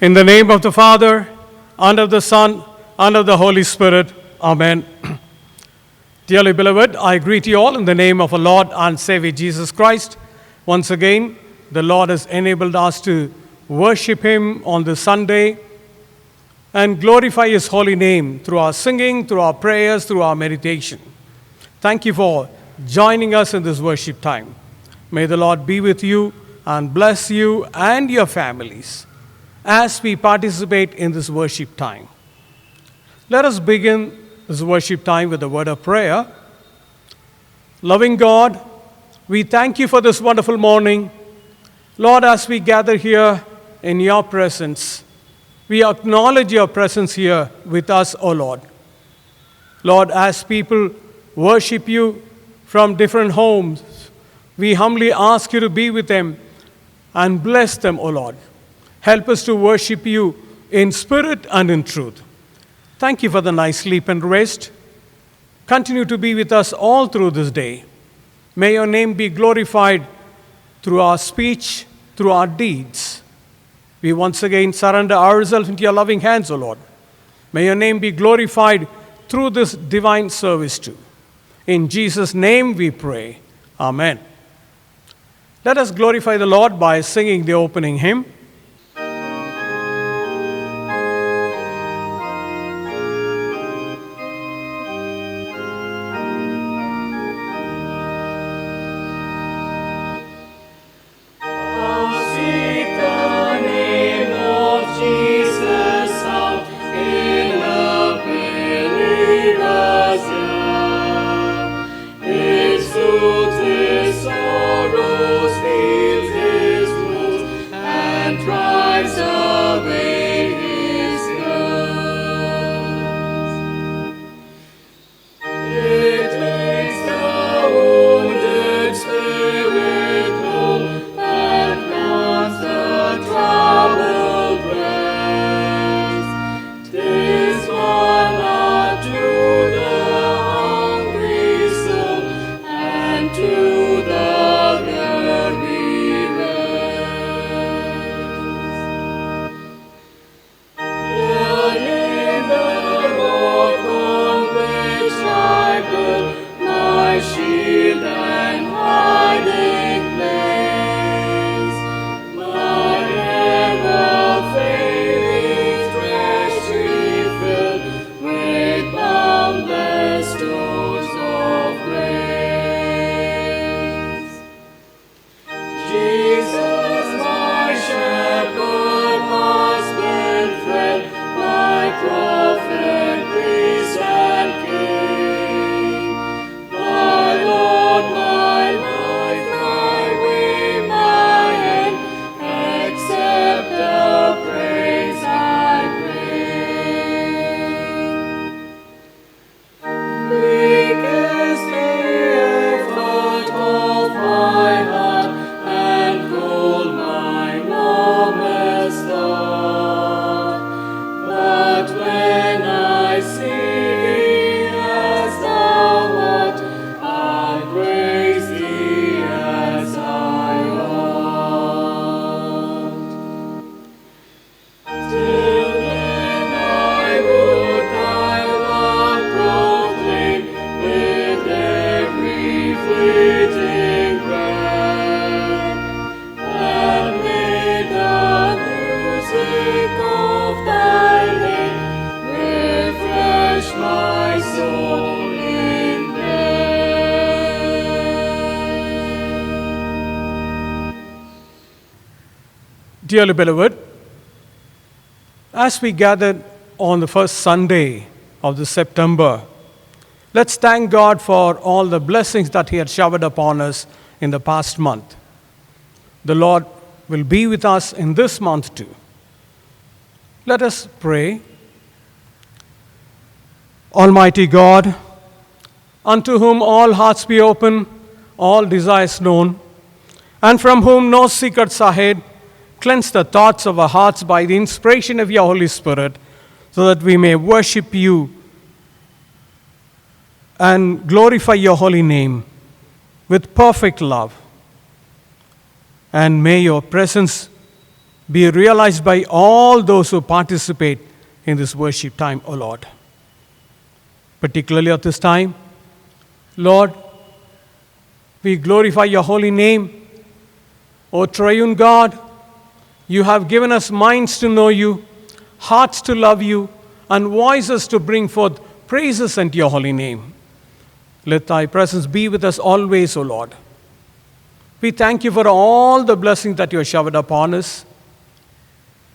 In the name of the Father, and of the Son, and of the Holy Spirit. Amen. Dearly beloved, I greet you all in the name of our Lord and Savior Jesus Christ. Once again, the Lord has enabled us to worship Him on this Sunday and glorify His holy name through our singing, through our prayers, through our meditation. Thank you for joining us in this worship time. May the Lord be with you and bless you and your families as we participate in this worship time. Let us begin this worship time with a word of prayer. Loving God, we thank you for this wonderful morning. Lord, as we gather here in your presence, we acknowledge your presence here with us, O Lord. Lord, as people worship you from different homes, we humbly ask you to be with them and bless them, O Lord. Help us to worship you in spirit and in truth. Thank you for the nice sleep and rest. Continue to be with us all through this day. May your name be glorified through our speech, through our deeds. We once again surrender ourselves into your loving hands, O Lord. May your name be glorified through this divine service too. In Jesus' name we pray. Amen. Let us glorify the Lord by singing the opening hymn. Dearly beloved, as we gathered on the first Sunday of the September, let's thank God for all the blessings that He had showered upon us in the past month. The Lord will be with us in this month too. Let us pray. Almighty God, unto whom all hearts be open, all desires known, and from whom no secrets are hid, cleanse the thoughts of our hearts by the inspiration of your Holy Spirit, so that we may worship you and glorify your holy name with perfect love. And may your presence be realized by all those who participate in this worship time, O Lord. Particularly at this time, Lord, we glorify your holy name. O triune God, you have given us minds to know you, hearts to love you, and voices to bring forth praises unto your holy name. Let thy presence be with us always, O Lord. We thank you for all the blessings that you have showered upon us,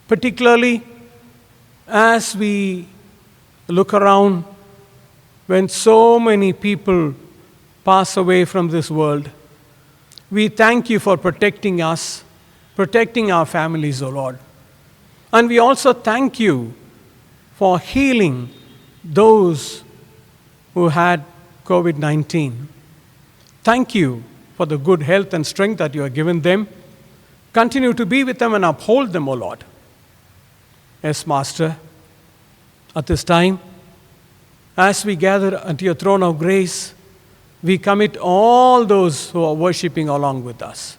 particularly as we look around when so many people pass away from this world. We thank you for protecting us, protecting our families, O Lord. And we also thank you for healing those who had COVID-19. Thank you for the good health and strength that you have given them. Continue to be with them and uphold them, O Lord. Yes, Master, at this time, as we gather unto your throne of grace, we commit all those who are worshiping along with us,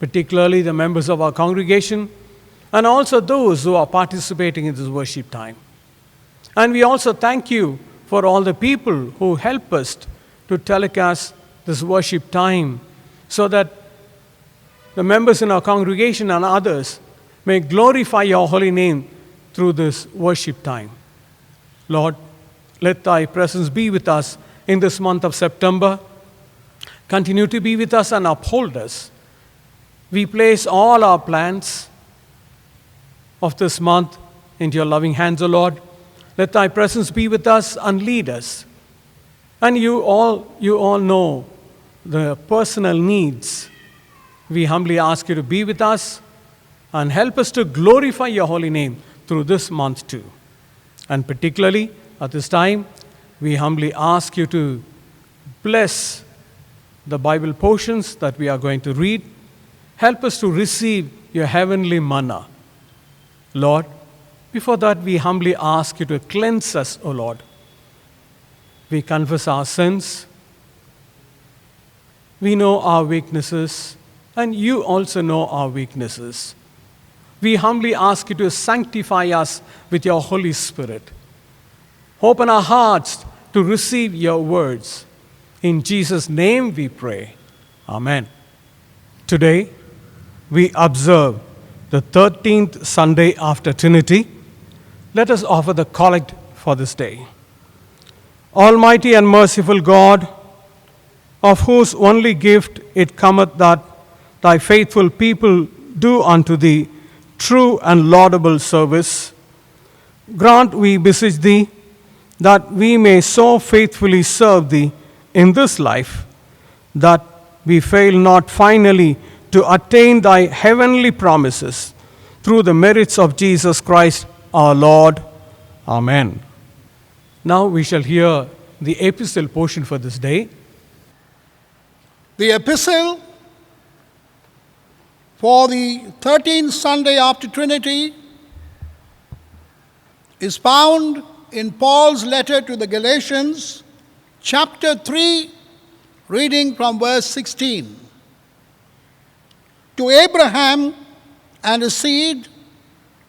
particularly the members of our congregation and also those who are participating in this worship time. And we also thank you for all the people who help us to telecast this worship time so that the members in our congregation and others may glorify your holy name through this worship time. Lord, let thy presence be with us in this month of September. Continue to be with us and uphold us. We place all our plans of this month into your loving hands, O Lord. Let thy presence be with us and lead us. And you all know the personal needs. We humbly ask you to be with us and help us to glorify your holy name through this month too. And particularly at this time, we humbly ask you to bless the Bible portions that we are going to read. Help us to receive your heavenly manna. Lord, before that, we humbly ask you to cleanse us, O Lord. We confess our sins. We know our weaknesses, and you also know our weaknesses. We humbly ask you to sanctify us with your Holy Spirit. Open our hearts to receive your words. In Jesus' name we pray. Amen. Today, we observe the 13th Sunday after Trinity. Let us offer the collect for this day. Almighty and merciful God, of whose only gift it cometh that thy faithful people do unto thee true and laudable service, grant, we beseech thee, that we may so faithfully serve thee in this life, that we fail not finally to attain thy heavenly promises through the merits of Jesus Christ our Lord. Amen. Now we shall hear the epistle portion for this day. The epistle for the 13th Sunday after Trinity is found in Paul's letter to the Galatians, chapter 3, reading from verse 16. To Abraham and his seed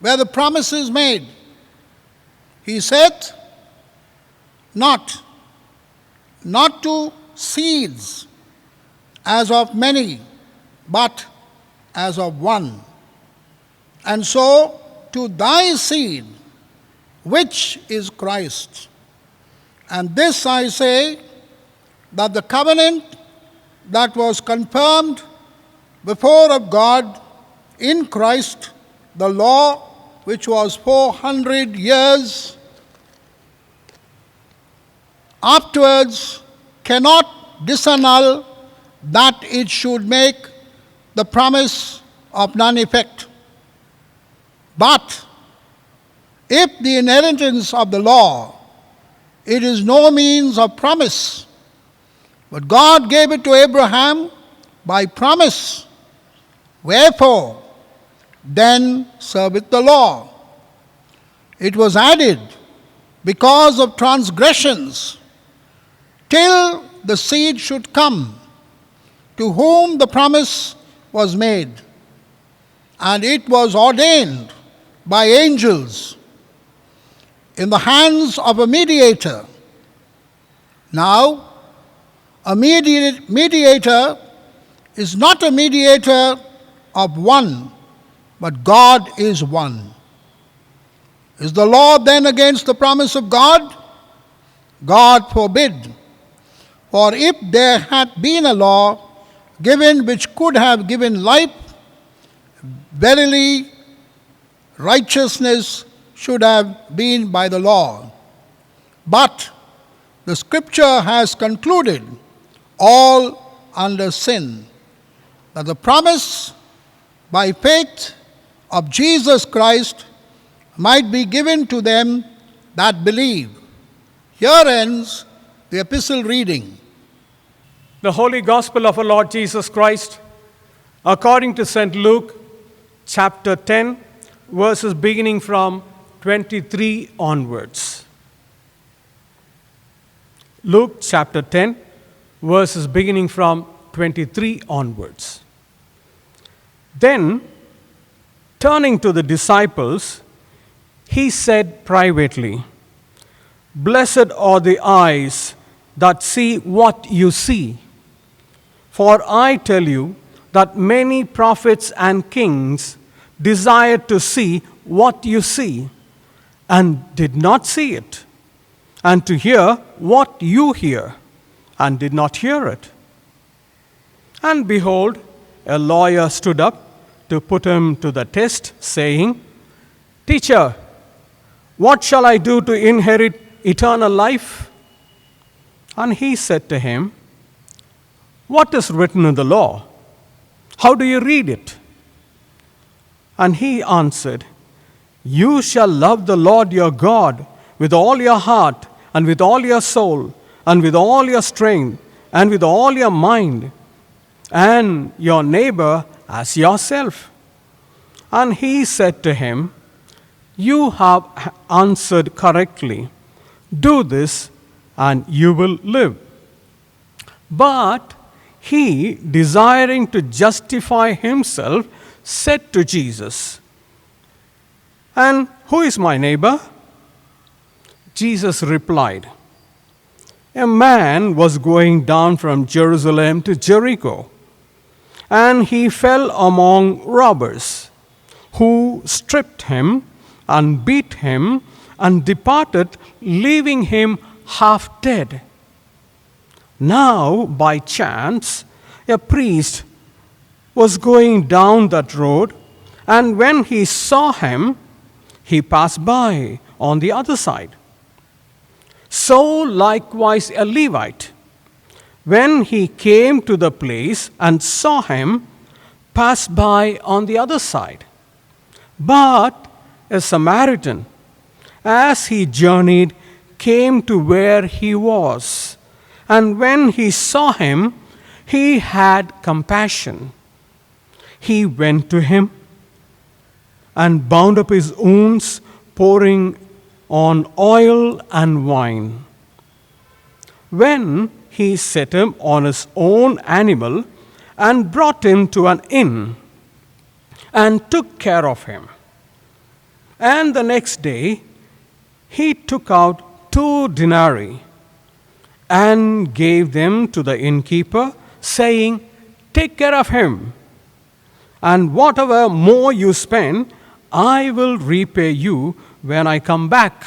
were the promises made. He said, not to seeds as of many, but as of one. And so to thy seed, which is Christ. And this I say, that the covenant that was confirmed before of God in Christ, the law which was 400 years afterwards, cannot disannul that it should make the promise of none effect. But if the inheritance of the law, it is no means of promise, but God gave it to Abraham by promise. Wherefore, then serveth the law. It was added because of transgressions, till the seed should come, to whom the promise was made. and it was ordained by angels in the hands of a mediator. Now, a mediator is not a mediator of one, but God is one. Is the law then against the promise of God? God forbid. For if there had been a law given which could have given life, verily righteousness should have been by the law. But the Scripture has concluded all under sin, that the promise by faith of Jesus Christ might be given to them that believe. Here ends the epistle reading. The Holy Gospel of our Lord Jesus Christ, according to St. Luke, chapter 10, verses beginning from 23 onwards. Luke chapter 10, verses beginning from 23 onwards. Then, turning to the disciples, he said privately, "Blessed are the eyes that see what you see. For I tell you that many prophets and kings desired to see what you see, and did not see it, and to hear what you hear, and did not hear it. And behold, a lawyer stood up to put him to the test, saying, 'Teacher, what shall I do to inherit eternal life?' And he said to him, 'What is written in the law? How do you read it?' And he answered, 'You shall love the Lord your God with all your heart, and with all your soul, and with all your strength, and with all your mind, and your neighbor as yourself.' And he said to him, 'You have answered correctly. Do this, and you will live.' But he, desiring to justify himself, said to Jesus, 'And who is my neighbor?' Jesus replied, 'A man was going down from Jerusalem to Jericho, and he fell among robbers, who stripped him and beat him and departed, leaving him half dead. Now, by chance, a priest was going down that road, and when he saw him, he passed by on the other side. So likewise a Levite, when he came to the place and saw him, passed by on the other side. But a Samaritan, as he journeyed, came to where he was, and when he saw him, he had compassion. He went to him and bound up his wounds, pouring on oil and wine. When he set him on his own animal and brought him to an inn and took care of him. And the next day he took out 2 denarii and gave them to the innkeeper, saying, 'Take care of him, and whatever more you spend, I will repay you when I come back.'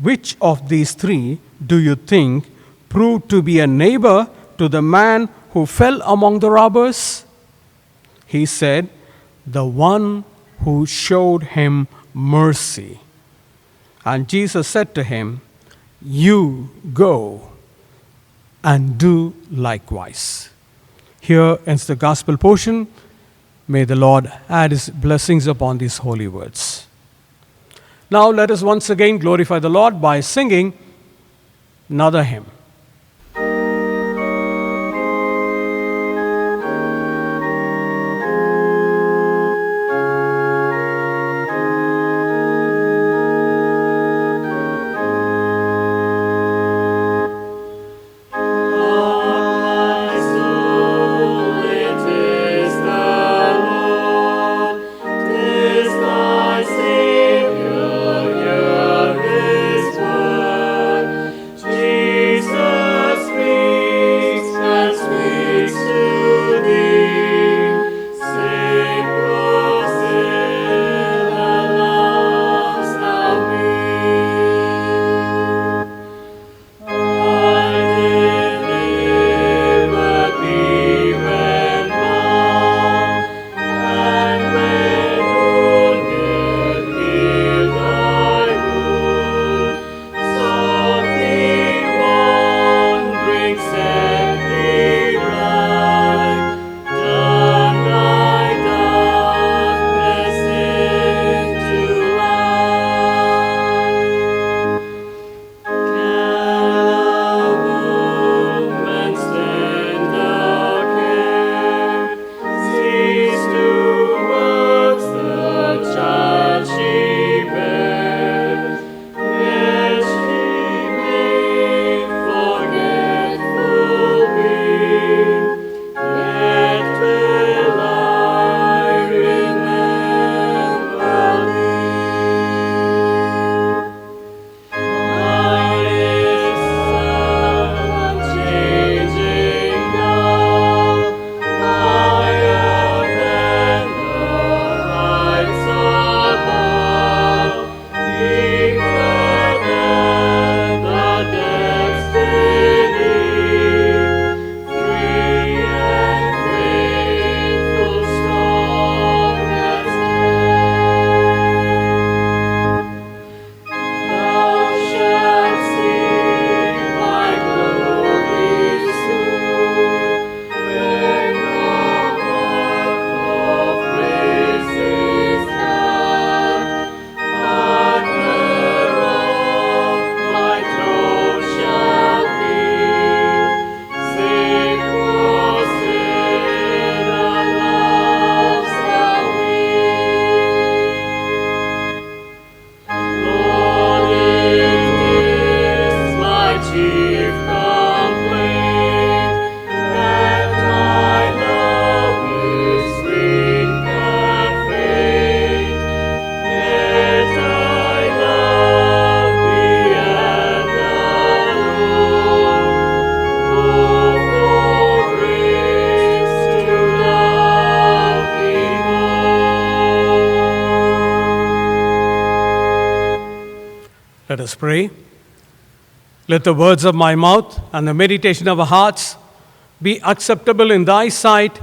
Which of these 3 do you think proved to be a neighbor to the man who fell among the robbers?" He said, "The one who showed him mercy." And Jesus said to him, "You go and do likewise." Here ends the gospel portion. May the Lord add his blessings upon these holy words. Now let us once again glorify the Lord by singing another hymn. My soul, it is the Lord. Let us pray. Let the words of my mouth and the meditation of our hearts be acceptable in thy sight,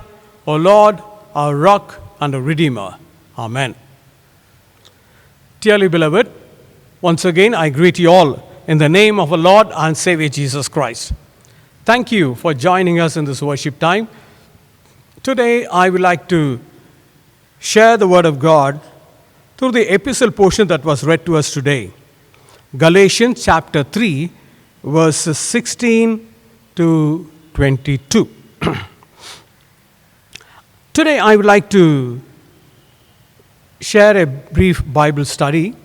O Lord, our rock and our redeemer. Amen. Dearly beloved, once again I greet you all in the name of our Lord and Savior Jesus Christ. Thank you for joining us in this worship time. Today I would like to share the word of God through the epistle portion that was read to us today. Galatians chapter 3, verses 16 to 22. Today I would like to share a brief Bible study.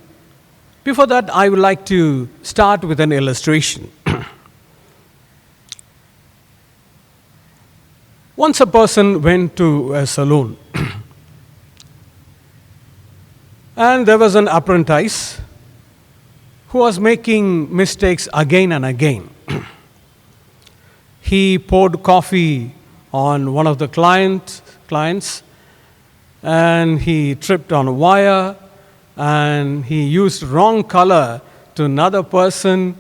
Before that, I would like to start with an illustration. Once a person went to a saloon, and there was an apprentice who was making mistakes again and again. He poured coffee on one of the clients, and he tripped on a wire, and he used wrong color to another person.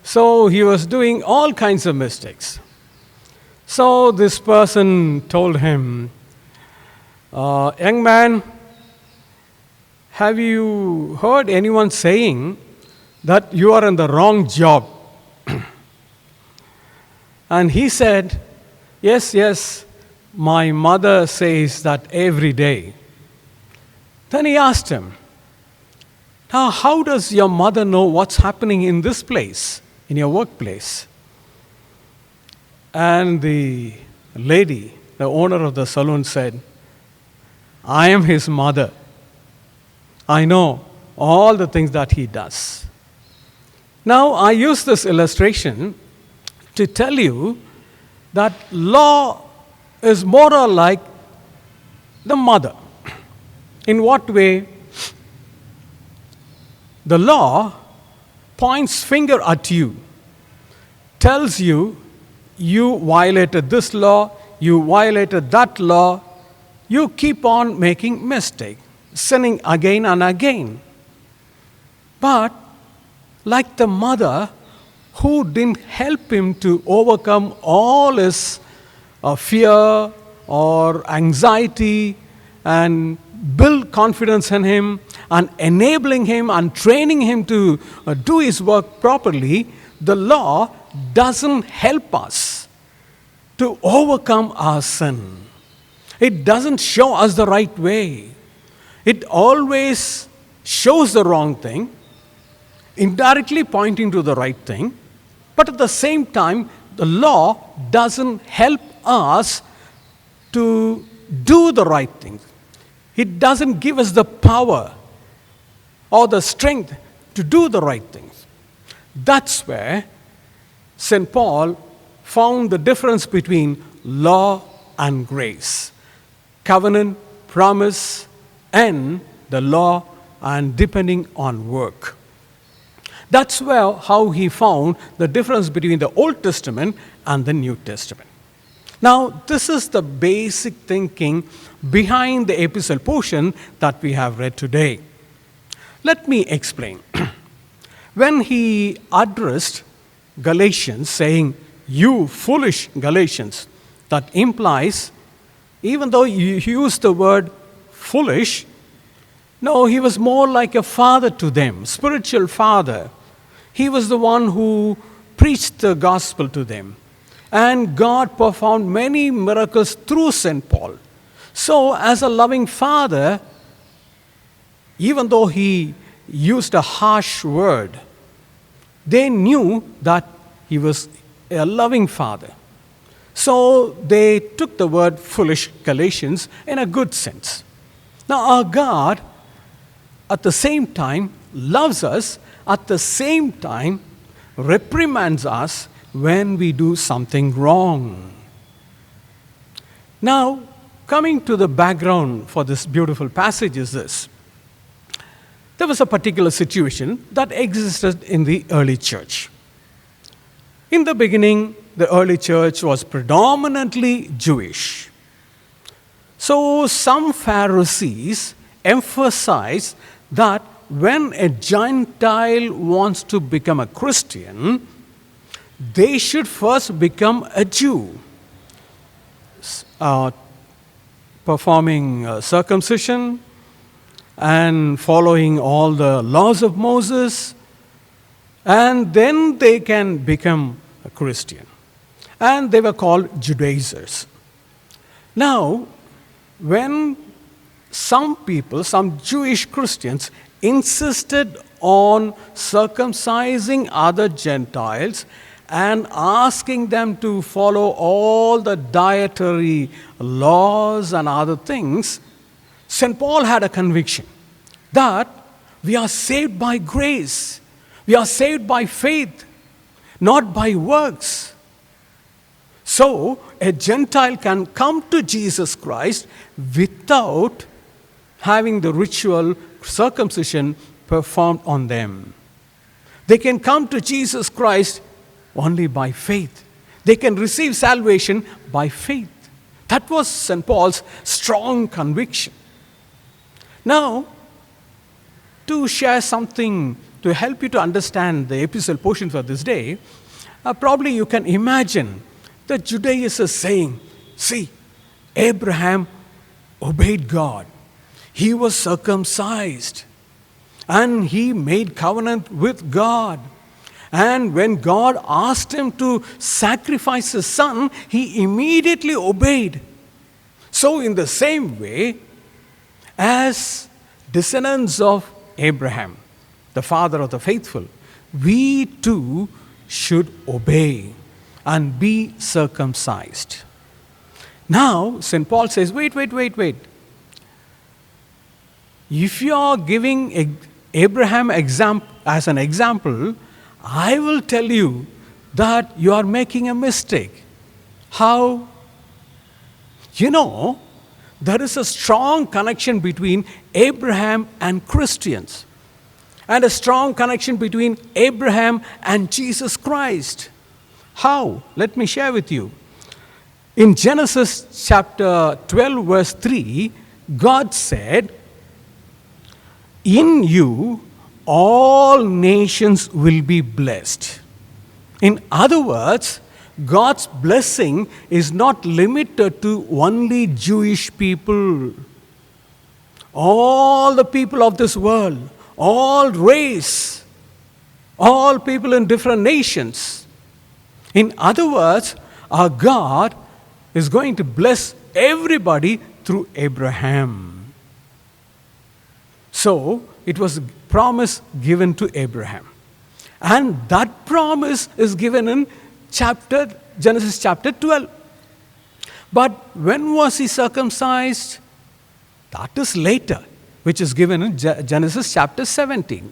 So he was doing all kinds of mistakes. So this person told him, young man, have you heard anyone saying that you are in the wrong job? And he said, yes, my mother says that every day. Then he asked him, now how does your mother know what's happening in this place, in your workplace? And the lady, the owner of the saloon, said, I am his mother. I know all the things that he does. Now, I use this illustration to tell you that law is more or like the mother. In what way? The law points finger at you, tells you, you violated this law, you violated that law, you keep on making mistakes, sinning again and again. But like the mother who didn't help him to overcome all his fear or anxiety and build confidence in him and enabling him and training him to do his work properly, the law doesn't help us to overcome our sin. It doesn't show us the right way. It always shows the wrong thing, indirectly pointing to the right thing, but at the same time, the law doesn't help us to do the right thing. It doesn't give us the power or the strength to do the right things. That's where St. Paul found the difference between law and grace, covenant, promise, and the law and depending on work. That's how he found the difference between the Old Testament and the New Testament. Now, this is the basic thinking behind the epistle portion that we have read today. Let me explain. When he addressed Galatians saying, you foolish Galatians, that implies, even though you use the word foolish, no, he was more like a father to them, spiritual father. He was the one who preached the gospel to them. And God performed many miracles through St. Paul. So, as a loving father, even though he used a harsh word, they knew that he was a loving father. So, they took the word foolish Galatians in a good sense. Now, our God, at the same time, loves us, at the same time, reprimands us when we do something wrong. Now, coming to the background for this beautiful passage is this. There was a particular situation that existed in the early church. In the beginning, the early church was predominantly Jewish. So some Pharisees emphasized that when a Gentile wants to become a Christian, they should first become a Jew, uh, performing circumcision and following all the laws of Moses, and then they can become a Christian. And they were called Judaizers. Now, when some people, some Jewish Christians, insisted on circumcising other Gentiles and asking them to follow all the dietary laws and other things, St. Paul had a conviction that we are saved by grace. We are saved by faith, not by works. So, a Gentile can come to Jesus Christ without having the ritual circumcision performed on them. They can come to Jesus Christ only by faith. They can receive salvation by faith. That was St. Paul's strong conviction. Now, to share something to help you to understand the epistle portion for this day, probably you can imagine the Judaizers saying, see, Abraham obeyed God. He was circumcised and he made covenant with God. And when God asked him to sacrifice his son, he immediately obeyed. So in the same way, as descendants of Abraham, the father of the faithful, we too should obey and be circumcised. Now, St. Paul says, wait. If you are giving Abraham as an example, I will tell you that you are making a mistake. How? You know, there is a strong connection between Abraham and Christians, and a strong connection between Abraham and Jesus Christ. How? Let me share with you. In Genesis chapter 12, verse 3, God said, in you all nations will be blessed. In other words, God's blessing is not limited to only Jewish people. All the people of this world, all race, all people in different nations. In other words, our God is going to bless everybody through Abraham. So, it was a promise given to Abraham. And that promise is given in Genesis chapter 12. But when was he circumcised? That is later, which is given in Genesis chapter 17.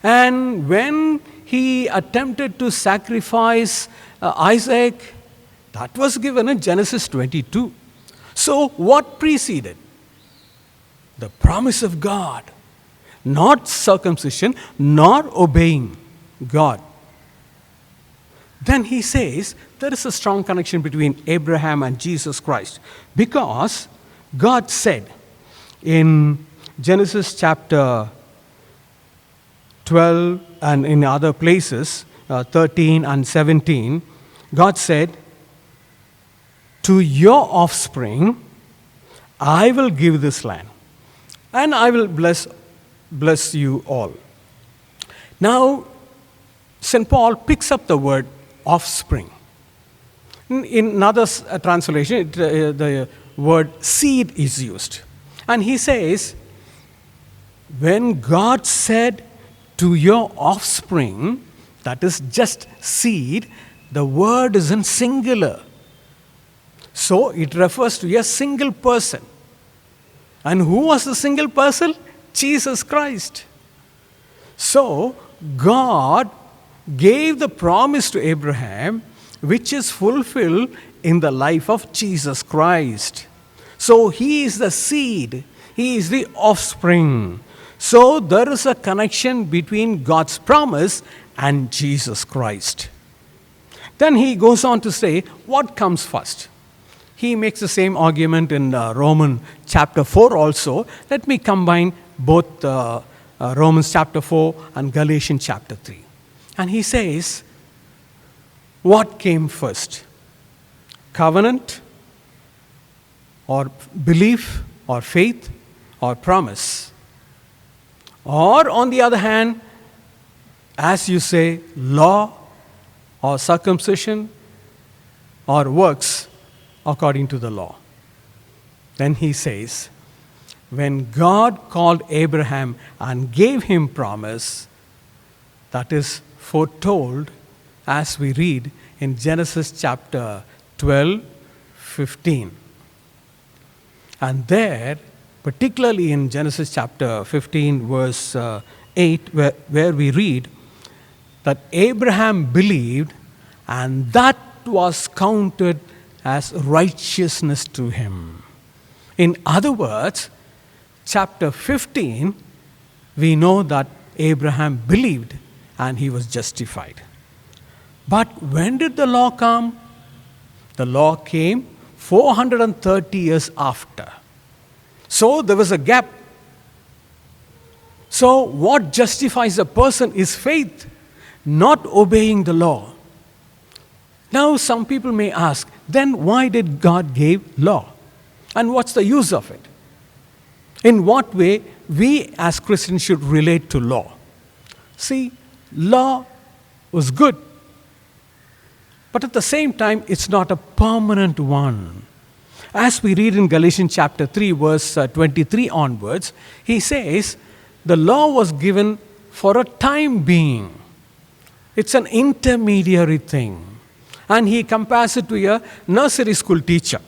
And when he attempted to sacrifice Isaac, that was given in Genesis 22. So what preceded? The promise of God, not circumcision, not obeying God. Then he says there is a strong connection between Abraham and Jesus Christ, because God said in Genesis chapter 12 and in other places, 13 and 17, God said, to your offspring I will give this land, and I will bless you all. Now, St. Paul picks up the word offspring. In another translation, the word seed is used. And he says, when God said to your offspring, that is just seed, the word is in singular. So it refers to a single person. And who was the single person? Jesus Christ. So God gave the promise to Abraham, which is fulfilled in the life of Jesus Christ. So he is the seed, he is the offspring. So there is a connection between God's promise and Jesus Christ. Then he goes on to say, what comes first? He makes the same argument in Romans chapter 4 also. Let me combine both Romans chapter 4 and Galatians chapter 3. And he says, what came first? Covenant or belief or faith or promise? Or on the other hand, as you say, law or circumcision or works according to the law? Then he says, when God called Abraham and gave him promise, that is foretold as we read in Genesis chapter 12, 15. And there, particularly in Genesis chapter 15, verse 8, where we read that Abraham believed and that was counted as righteousness to him. In other words, chapter 15, we know that Abraham believed and he was justified. But when did the law come? The law came 430 years after. So there was a gap. So what justifies a person is faith, not obeying the law. Now some people may ask, then why did God give law? And what's the use of it? In what way we as Christians should relate to law? See, law was good, but at the same time, it's not a permanent one. As we read in Galatians chapter 3, verse 23 onwards, he says, the law was given for a time being. It's an intermediary thing. And he compares it to a nursery school teacher.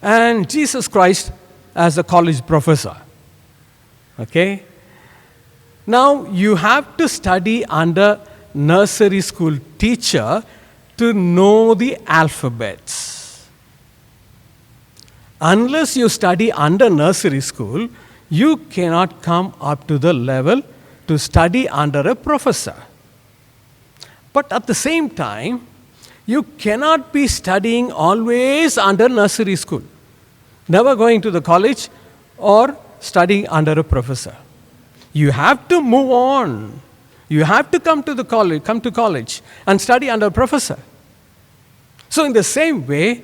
And Jesus Christ as a college professor. Okay? Now, you have to study under nursery school teacher to know the alphabets. Unless you study under nursery school, you cannot come up to the level to study under a professor. But at the same time, you cannot be studying always under nursery school, never going to the college or studying under a professor. You have to move on. You have to come to college and study under a professor. So in the same way,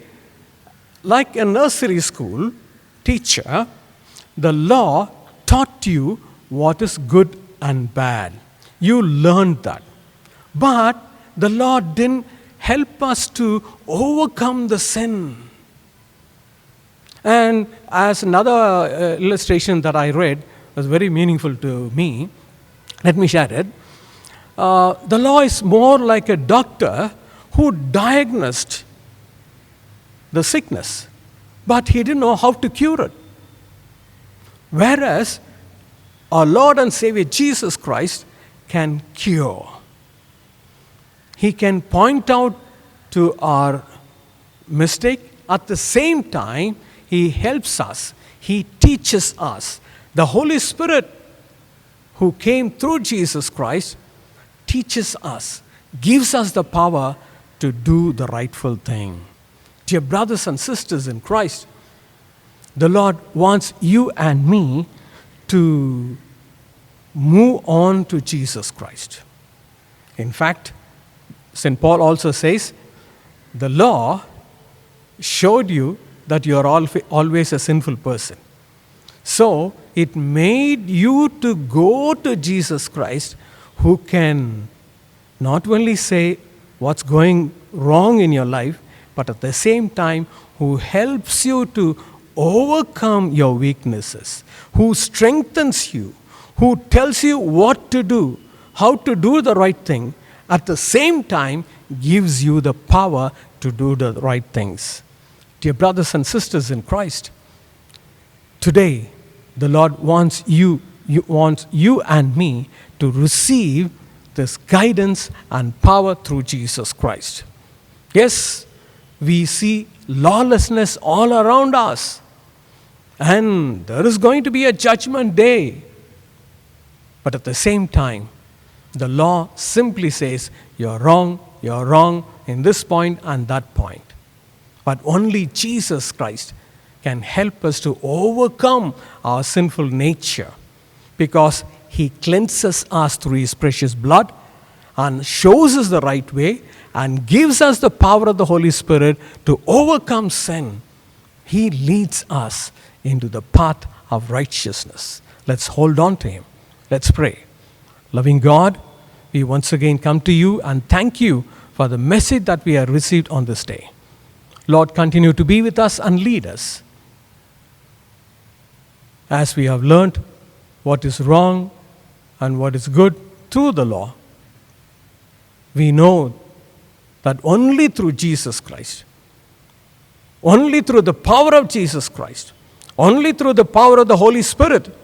like a nursery school teacher, the law taught you what is good and bad. You learned that. But the law didn't help us to overcome the sin. And as another illustration that I read was very meaningful to me, let me share it. The law is more like a doctor who diagnosed the sickness, but he didn't know how to cure it. Whereas our Lord and Savior Jesus Christ can cure. He can point out to our mistake. At the same time, he helps us. He teaches us. The Holy Spirit who came through Jesus Christ teaches us, gives us the power to do the rightful thing. Dear brothers and sisters in Christ, the Lord wants you and me to move on to Jesus Christ. In fact, St. Paul also says, the law showed you that you are always a sinful person. So, it made you to go to Jesus Christ, who can not only say what's going wrong in your life, but at the same time, who helps you to overcome your weaknesses, who strengthens you, who tells you what to do, how to do the right thing, at the same time gives you the power to do the right things. Dear brothers and sisters in Christ, today the Lord wants you and me to receive this guidance and power through Jesus Christ. Yes, we see lawlessness all around us, and there is going to be a judgment day. But at the same time, the law simply says, you're wrong in this point and that point. But only Jesus Christ can help us to overcome our sinful nature. because He cleanses us through His precious blood and shows us the right way and gives us the power of the Holy Spirit to overcome sin. He leads us into the path of righteousness. Let's hold on to Him. Let's pray. Loving God, we once again come to You and thank You for the message that we have received on this day. Lord, continue to be with us and lead us. As we have learned what is wrong and what is good through the law, we know that only through Jesus Christ, only through the power of Jesus Christ, only through the power of the Holy Spirit,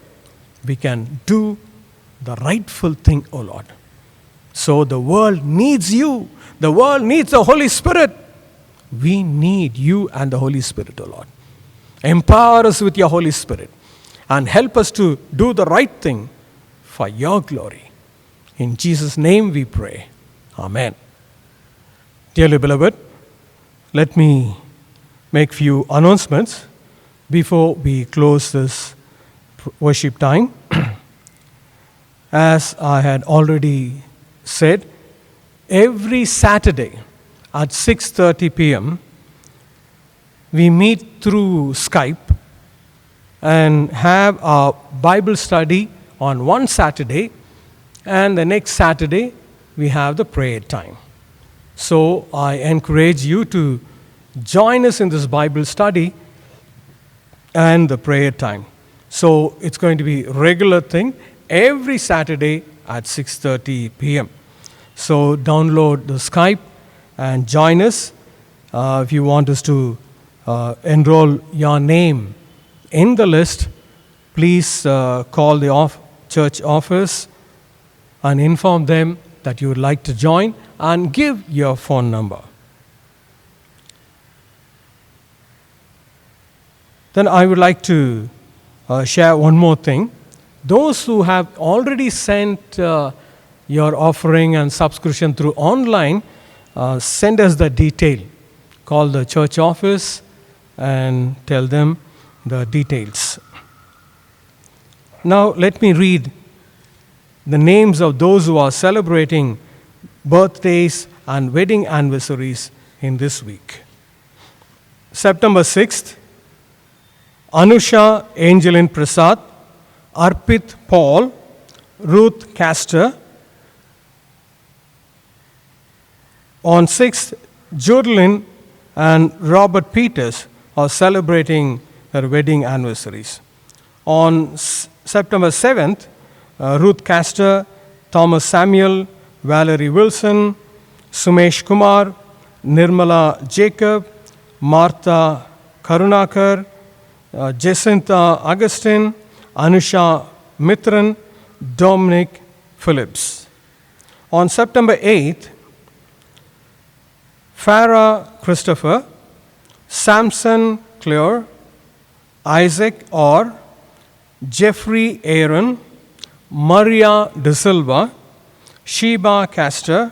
we can do the rightful thing, O Lord. So the world needs You. The world needs the Holy Spirit. We need You and the Holy Spirit, O Lord. Empower us with Your Holy Spirit and help us to do the right thing for Your glory. In Jesus' name we pray. Amen. Dearly beloved, let me make few announcements before we close this worship time. As I had already said, every Saturday at 6:30 p.m., we meet through Skype and have a Bible study on one Saturday, and the next Saturday we have the prayer time. So I encourage you to join us in this Bible study and the prayer time. So it's going to be a regular thing every Saturday at 6:30 p.m. So download the Skype and join us. If you want us to enroll your name in the list, please call the church office and inform them that you would like to join and give your phone number. Then I would like to share one more thing. Those who have already sent your offering and subscription through online, send us the detail. Call the church office and tell them the details. Now let me read the names of those who are celebrating birthdays and wedding anniversaries in this week. September 6th, Anusha Angelin Prasad, Arpit Paul, Ruth Castor. On 6th, Jorlin and Robert Peters are celebrating their wedding anniversaries. On September 7th, Ruth Castor, Thomas Samuel, Valerie Wilson, Sumesh Kumar, Nirmala Jacob, Martha Karunakar, Jacinta Augustine, Anusha Mithran, Dominic Phillips. On September 8th, Farah Christopher, Samson Clare, Isaac Orr, Jeffrey Aaron, Maria De Silva, Sheba Castor,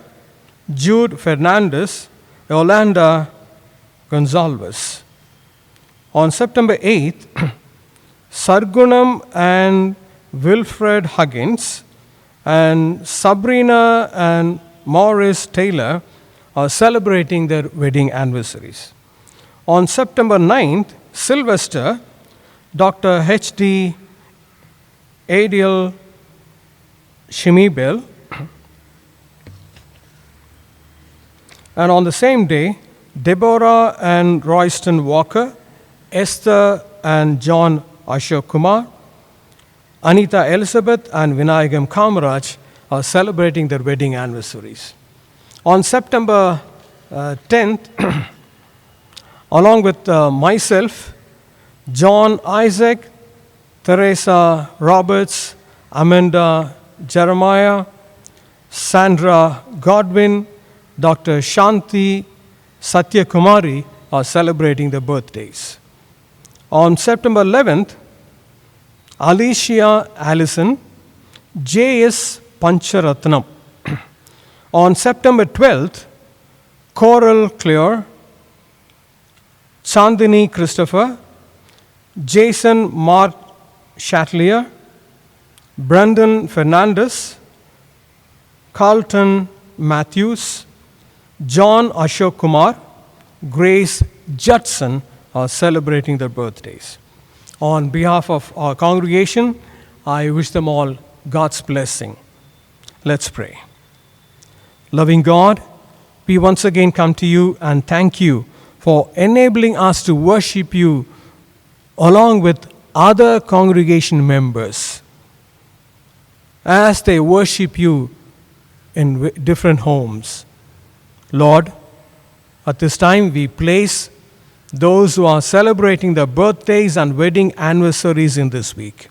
Jude Fernandez, Yolanda Gonzalez. On September 8th, Sargunam and Wilfred Huggins and Sabrina and Morris Taylor are celebrating their wedding anniversaries. On September 9th, Sylvester, Dr. H.D. Adil Shimibel, and on the same day, Deborah and Royston Walker, Esther and John Ashok Kumar, Anita Elizabeth and Vinayagam Kamaraj are celebrating their wedding anniversaries. On September 10th, along with myself, John Isaac, Teresa Roberts, Amanda Jeremiah, Sandra Godwin, Dr. Shanti Satya Kumari are celebrating their birthdays. On September 11th, Alicia Allison, J.S. Pancharatnam. On September 12th, Coral Clear, Chandini Christopher, Jason Mark Chatelier, Brandon Fernandez, Carlton Matthews, John Ashok Kumar, Grace Judson are celebrating their birthdays. On behalf of our congregation, I wish them all God's blessing. Let's pray. Loving God, we once again come to you and thank you for enabling us to worship you along with other congregation members as they worship you in different homes. Lord, at this time we place those who are celebrating their birthdays and wedding anniversaries in this week.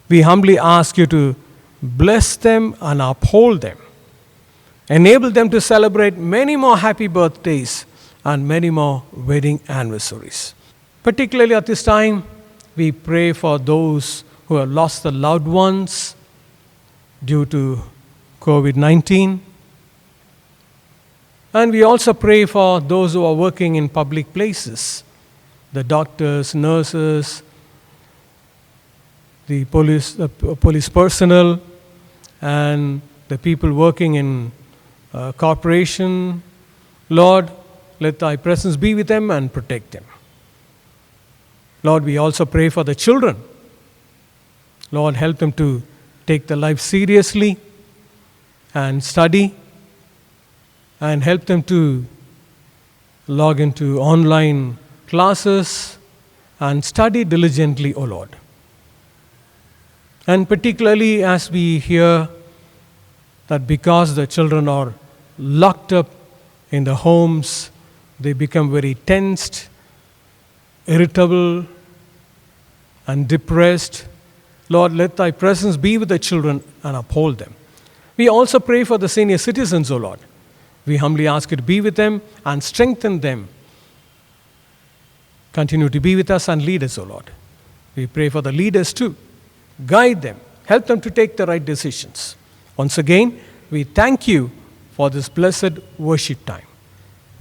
We humbly ask you to bless them and uphold them. Enable them to celebrate many more happy birthdays and many more wedding anniversaries. Particularly at this time, we pray for those who have lost their loved ones due to COVID-19. And we also pray for those who are working in public places, the doctors, nurses, the police personnel, and the people working in corporation. Lord, let thy presence be with them and protect them. Lord, we also pray for the children. Lord, help them to take their life seriously and study, and help them to log into online classes and study diligently, O Lord. And particularly as we hear that because the children are locked up in the homes, they become very tensed, irritable, and depressed. Lord, let thy presence be with the children and uphold them. We also pray for the senior citizens, O Lord. We humbly ask you to be with them and strengthen them. Continue to be with us and lead us, O Lord. We pray for the leaders too. Guide them. Help them to take the right decisions. Once again, we thank you for this blessed worship time.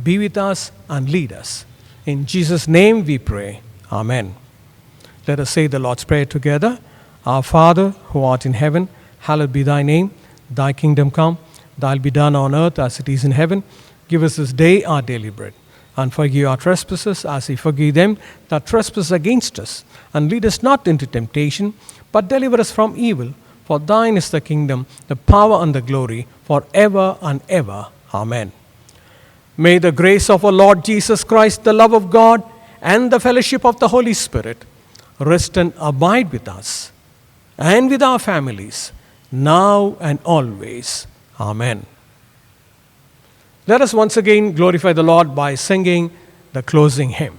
Be with us and lead us. In Jesus' name we pray. Amen. Let us say the Lord's Prayer together. Our Father, who art in heaven, hallowed be thy name. Thy kingdom come. Thy will be done on earth as it is in heaven. Give us this day our daily bread. And forgive our trespasses as we forgive them that trespass against us. And lead us not into temptation, but deliver us from evil. For thine is the kingdom, the power and the glory, forever and ever. Amen. May the grace of our Lord Jesus Christ, the love of God, and the fellowship of the Holy Spirit rest and abide with us and with our families, now and always. Amen. Let us once again glorify the Lord by singing the closing hymn.